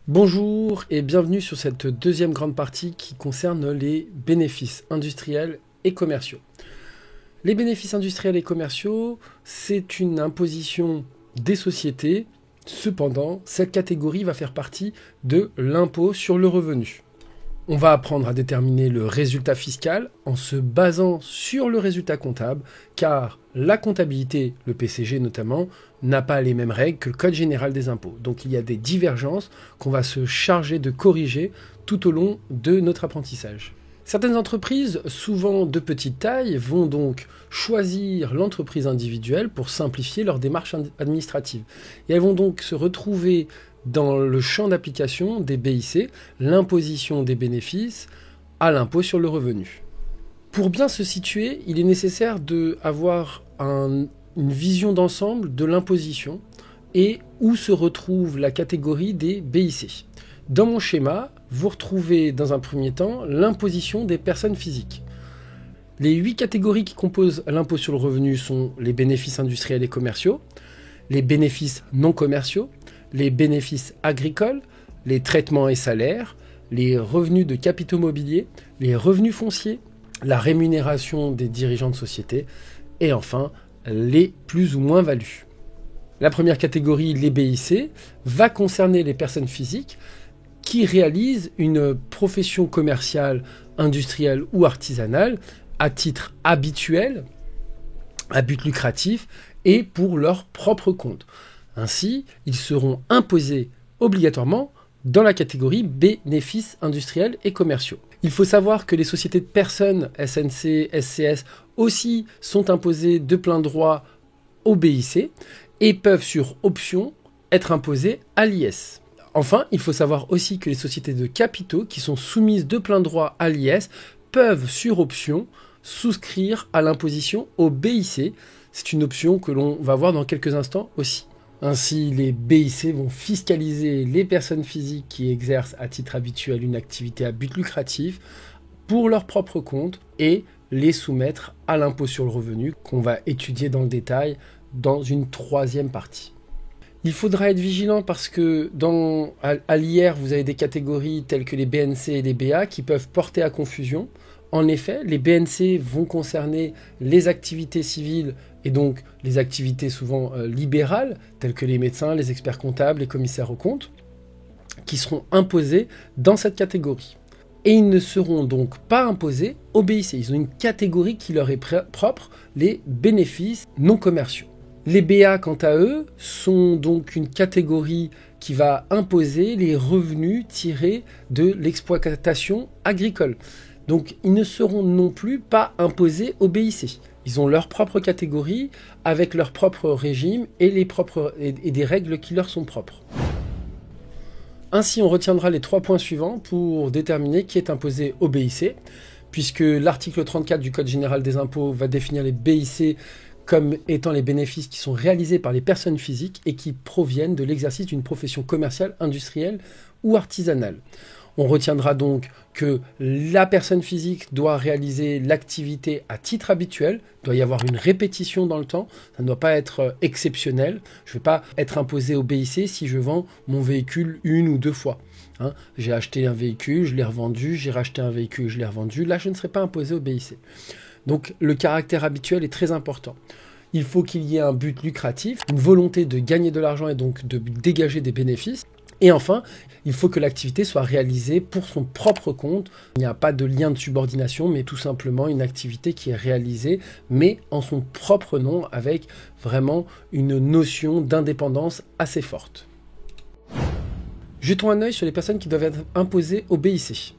Bonjour et bienvenue sur cette deuxième grande partie qui concerne les bénéfices industriels et commerciaux. Les bénéfices industriels et commerciaux, c'est une imposition des sociétés. Cependant, cette catégorie va faire partie de l'impôt sur le revenu. On va apprendre à déterminer le résultat fiscal en se basant sur le résultat comptable, car la comptabilité, le PCG notamment, n'a pas les mêmes règles que le Code général des impôts. Donc il y a des divergences qu'on va se charger de corriger tout au long de notre apprentissage. Certaines entreprises, souvent de petite taille, vont donc choisir l'entreprise individuelle pour simplifier leur démarche administrative. Et elles vont donc se retrouver dans le champ d'application des BIC, l'imposition des bénéfices à l'impôt sur le revenu. Pour bien se situer, il est nécessaire d'avoir une vision d'ensemble de l'imposition et où se retrouve la catégorie des BIC. Dans mon schéma, vous retrouvez dans un premier temps l'imposition des personnes physiques. Les 8 catégories qui composent l'impôt sur le revenu sont les bénéfices industriels et commerciaux, les bénéfices non commerciaux, les bénéfices agricoles, les traitements et salaires, les revenus de capitaux mobiliers, les revenus fonciers, la rémunération des dirigeants de société et enfin les plus ou moins values. La première catégorie, les BIC, va concerner les personnes physiques qui réalisent une profession commerciale, industrielle ou artisanale à titre habituel, à but lucratif et pour leur propre compte. Ainsi, ils seront imposés obligatoirement dans la catégorie bénéfices industriels et commerciaux. Il faut savoir que les sociétés de personnes, SNC, SCS, aussi sont imposées de plein droit au BIC et peuvent sur option être imposées à l'IS. Enfin, il faut savoir aussi que les sociétés de capitaux qui sont soumises de plein droit à l'IS peuvent sur option souscrire à l'imposition au BIC. C'est une option que l'on va voir dans quelques instants aussi. Ainsi, les BIC vont fiscaliser les personnes physiques qui exercent à titre habituel une activité à but lucratif pour leur propre compte et les soumettre à l'impôt sur le revenu qu'on va étudier dans le détail dans une troisième partie. Il faudra être vigilant parce que à l'IR, vous avez des catégories telles que les BNC et les BA qui peuvent porter à confusion. En effet, les BNC vont concerner les activités civiles et donc les activités souvent libérales, telles que les médecins, les experts comptables, les commissaires aux comptes, qui seront imposés dans cette catégorie. Et ils ne seront donc pas imposés au BIC. Ils ont une catégorie qui leur est propre, les bénéfices non commerciaux. Les BA, quant à eux, sont donc une catégorie qui va imposer les revenus tirés de l'exploitation agricole. Donc, ils ne seront non plus pas imposés au BIC. Ils ont leur propre catégorie, avec leur propre régime et des règles qui leur sont propres. Ainsi, on retiendra les 3 points suivants pour déterminer qui est imposé au BIC, puisque l'article 34 du Code général des impôts va définir les BIC comme étant les bénéfices qui sont réalisés par les personnes physiques et qui proviennent de l'exercice d'une profession commerciale, industrielle ou artisanale. On retiendra donc que la personne physique doit réaliser l'activité à titre habituel, il doit y avoir une répétition dans le temps, ça ne doit pas être exceptionnel. Je ne vais pas être imposé au BIC si je vends mon véhicule 1 ou 2 fois. J'ai acheté un véhicule, je l'ai revendu, j'ai racheté un véhicule, je l'ai revendu. Là, je ne serai pas imposé au BIC. Donc le caractère habituel est très important. Il faut qu'il y ait un but lucratif, une volonté de gagner de l'argent et donc de dégager des bénéfices. Et enfin, il faut que l'activité soit réalisée pour son propre compte. Il n'y a pas de lien de subordination, mais tout simplement une activité qui est réalisée, mais en son propre nom, avec vraiment une notion d'indépendance assez forte. Jetons un œil sur les personnes qui doivent être imposées au BIC.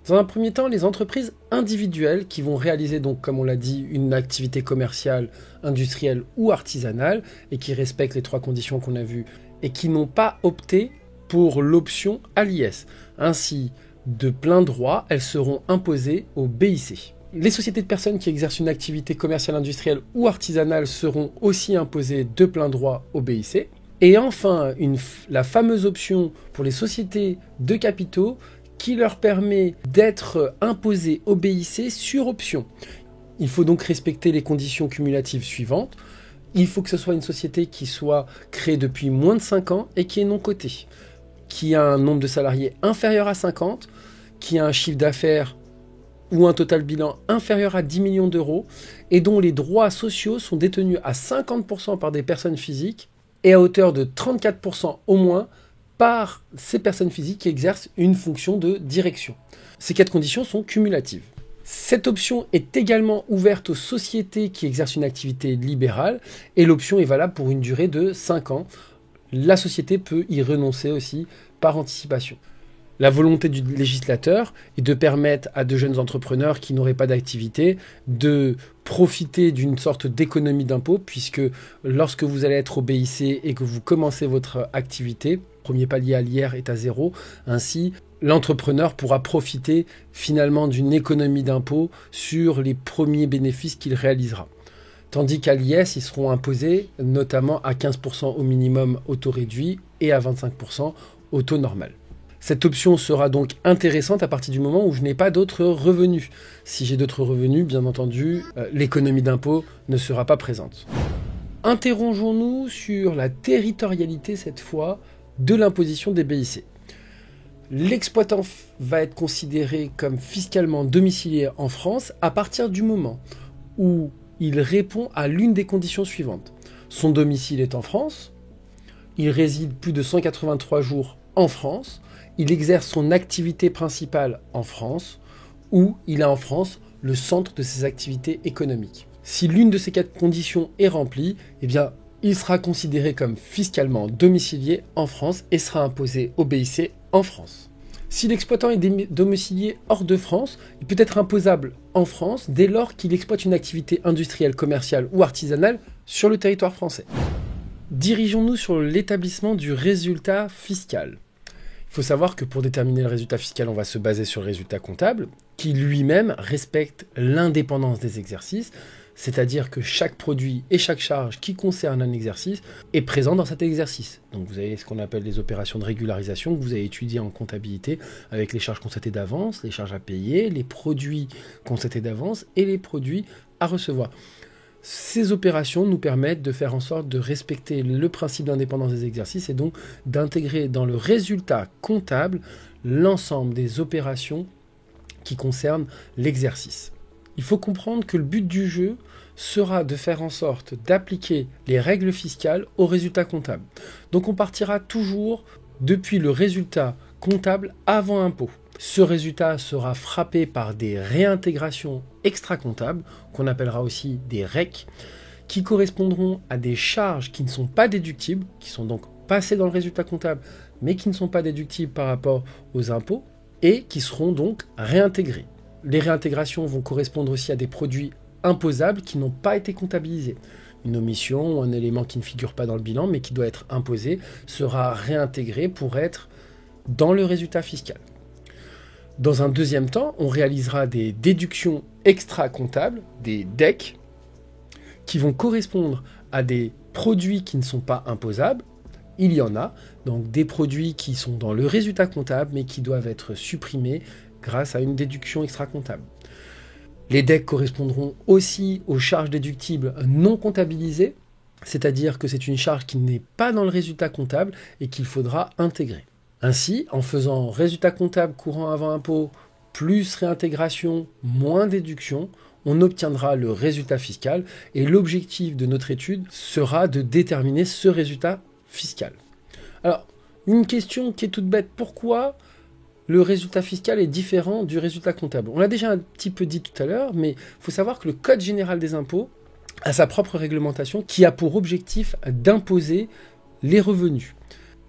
Dans un premier temps, les entreprises individuelles qui vont réaliser, donc, comme on l'a dit, une activité commerciale, industrielle ou artisanale, et qui respectent les 3 conditions qu'on a vues, et qui n'ont pas opté pour l'option à l'IS. Ainsi, de plein droit, elles seront imposées au BIC. Les sociétés de personnes qui exercent une activité commerciale, industrielle ou artisanale seront aussi imposées de plein droit au BIC. Et enfin, la fameuse option pour les sociétés de capitaux qui leur permet d'être imposées au BIC sur option. Il faut donc respecter les conditions cumulatives suivantes. Il faut que ce soit une société qui soit créée depuis moins de 5 ans et qui est non cotée. qui a un nombre de salariés inférieur à 50, qui a un chiffre d'affaires ou un total bilan inférieur à 10 millions d'euros et dont les droits sociaux sont détenus à 50% par des personnes physiques et à hauteur de 34% au moins par ces personnes physiques qui exercent une fonction de direction. Ces 4 conditions sont cumulatives. Cette option est également ouverte aux sociétés qui exercent une activité libérale et l'option est valable pour une durée de 5 ans. La société peut y renoncer aussi par anticipation. La volonté du législateur est de permettre à de jeunes entrepreneurs qui n'auraient pas d'activité de profiter d'une sorte d'économie d'impôt, puisque lorsque vous allez être au BIC et que vous commencez votre activité, le premier palier à l'IR est à 0. Ainsi, l'entrepreneur pourra profiter finalement d'une économie d'impôt sur les premiers bénéfices qu'il réalisera. Tandis qu'à l'IS, ils seront imposés notamment à 15% au minimum au taux réduit et à 25% au taux normal. Cette option sera donc intéressante à partir du moment où je n'ai pas d'autres revenus. Si j'ai d'autres revenus, bien entendu, l'économie d'impôt ne sera pas présente. Interrogeons-nous sur la territorialité, cette fois, de l'imposition des BIC. L'exploitant va être considéré comme fiscalement domicilié en France à partir du moment où il répond à l'une des conditions suivantes. Son domicile est en France, il réside plus de 183 jours en France, il exerce son activité principale en France ou il a en France le centre de ses activités économiques. Si l'une de ces 4 conditions est remplie, eh bien, il sera considéré comme fiscalement domicilié en France et sera imposé au BIC en France. Si l'exploitant est domicilié hors de France, il peut être imposable en France dès lors qu'il exploite une activité industrielle, commerciale ou artisanale sur le territoire français. Dirigeons-nous sur l'établissement du résultat fiscal. Il faut savoir que pour déterminer le résultat fiscal, on va se baser sur le résultat comptable, qui lui-même respecte l'indépendance des exercices, c'est-à-dire que chaque produit et chaque charge qui concerne un exercice est présent dans cet exercice. Donc vous avez ce qu'on appelle les opérations de régularisation que vous avez étudiées en comptabilité avec les charges constatées d'avance, les charges à payer, les produits constatés d'avance et les produits à recevoir. Ces opérations nous permettent de faire en sorte de respecter le principe d'indépendance des exercices et donc d'intégrer dans le résultat comptable l'ensemble des opérations qui concernent l'exercice. Il faut comprendre que le but du jeu sera de faire en sorte d'appliquer les règles fiscales au résultat comptable. Donc on partira toujours depuis le résultat comptable avant impôt. Ce résultat sera frappé par des réintégrations extra-comptables, qu'on appellera aussi des REC, qui correspondront à des charges qui ne sont pas déductibles, qui sont donc passées dans le résultat comptable, mais qui ne sont pas déductibles par rapport aux impôts, et qui seront donc réintégrées. Les réintégrations vont correspondre aussi à des produits imposables qui n'ont pas été comptabilisés. Une omission ou un élément qui ne figure pas dans le bilan, mais qui doit être imposé, sera réintégré pour être dans le résultat fiscal. Dans un deuxième temps, on réalisera des déductions extra-comptables, des DEC, qui vont correspondre à des produits qui ne sont pas imposables. Il y en a, donc des produits qui sont dans le résultat comptable, mais qui doivent être supprimés grâce à une déduction extra-comptable. Les DEC correspondront aussi aux charges déductibles non comptabilisées, c'est-à-dire que c'est une charge qui n'est pas dans le résultat comptable et qu'il faudra intégrer. Ainsi, en faisant résultat comptable courant avant impôt, plus réintégration, moins déduction, on obtiendra le résultat fiscal et l'objectif de notre étude sera de déterminer ce résultat fiscal. Alors, une question qui est toute bête, pourquoi le résultat fiscal est différent du résultat comptable? On l'a déjà un petit peu dit tout à l'heure, mais il faut savoir que le Code général des impôts a sa propre réglementation qui a pour objectif d'imposer les revenus.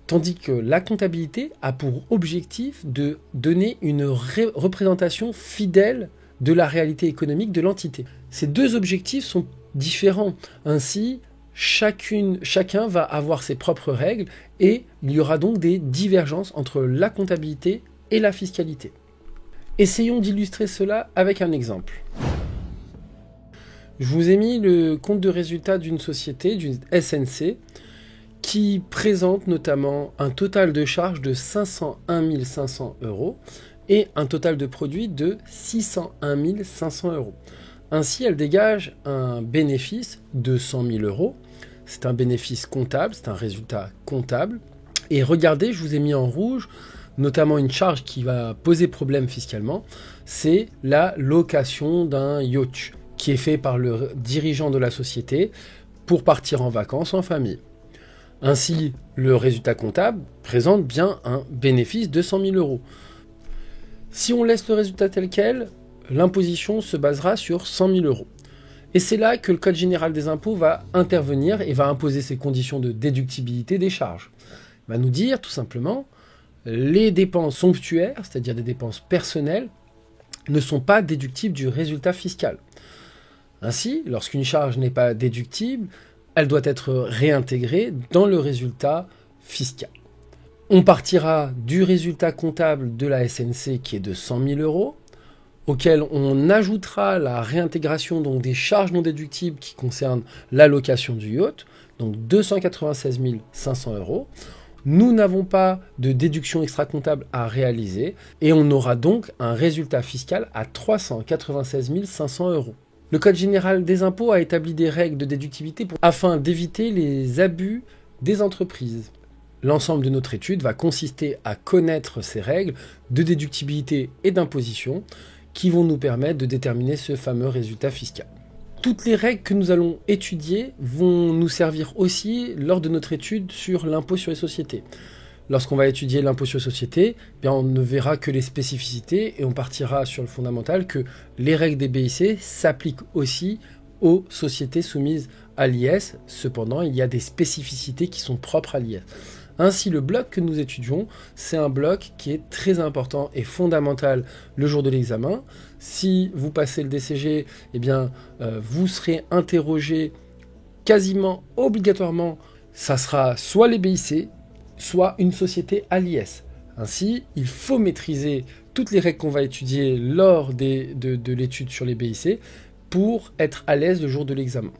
Tandis que la comptabilité a pour objectif de donner une représentation fidèle de la réalité économique de l'entité. Ces deux objectifs sont différents. Ainsi, chacun va avoir ses propres règles et il y aura donc des divergences entre la comptabilité et la fiscalité. Essayons d'illustrer cela avec un exemple. Je vous ai mis le compte de résultat d'une société, d'une SNC, qui présente notamment un total de charges de 501 500 € et un total de produits de 601 500 €. Ainsi, elle dégage un bénéfice de 100 000 €. C'est un bénéfice comptable, c'est un résultat comptable. Et regardez, je vous ai mis en rouge, notamment une charge qui va poser problème fiscalement, c'est la location d'un yacht qui est fait par le dirigeant de la société pour partir en vacances en famille. Ainsi, le résultat comptable présente bien un bénéfice de 100 000 euros. Si on laisse le résultat tel quel, l'imposition se basera sur 100 000 euros. Et c'est là que le Code général des impôts va intervenir et va imposer ses conditions de déductibilité des charges. Il va nous dire tout simplement, les dépenses somptuaires, c'est-à-dire des dépenses personnelles, ne sont pas déductibles du résultat fiscal. Ainsi, lorsqu'une charge n'est pas déductible, elle doit être réintégrée dans le résultat fiscal. On partira du résultat comptable de la SNC qui est de 100 000 euros, auquel on ajoutera la réintégration donc des charges non déductibles qui concernent la location du yacht, donc 296 500 euros. Nous n'avons pas de déduction extra-comptable à réaliser et on aura donc un résultat fiscal à 396 500 euros. Le Code général des impôts a établi des règles de déductibilité afin d'éviter les abus des entreprises. L'ensemble de notre étude va consister à connaître ces règles de déductibilité et d'imposition qui vont nous permettre de déterminer ce fameux résultat fiscal. Toutes les règles que nous allons étudier vont nous servir aussi lors de notre étude sur l'impôt sur les sociétés. Lorsqu'on va étudier l'impôt sur les sociétés, bien on ne verra que les spécificités et on partira sur le fondamental que les règles des BIC s'appliquent aussi aux sociétés soumises à l'IS. Cependant, il y a des spécificités qui sont propres à l'IS. Ainsi, le bloc que nous étudions, c'est un bloc qui est très important et fondamental le jour de l'examen. Si vous passez le DCG, eh bien, vous serez interrogé quasiment obligatoirement. Ça sera soit les BIC, soit une société à l'IS. Ainsi, il faut maîtriser toutes les règles qu'on va étudier lors de l'étude sur les BIC pour être à l'aise le jour de l'examen.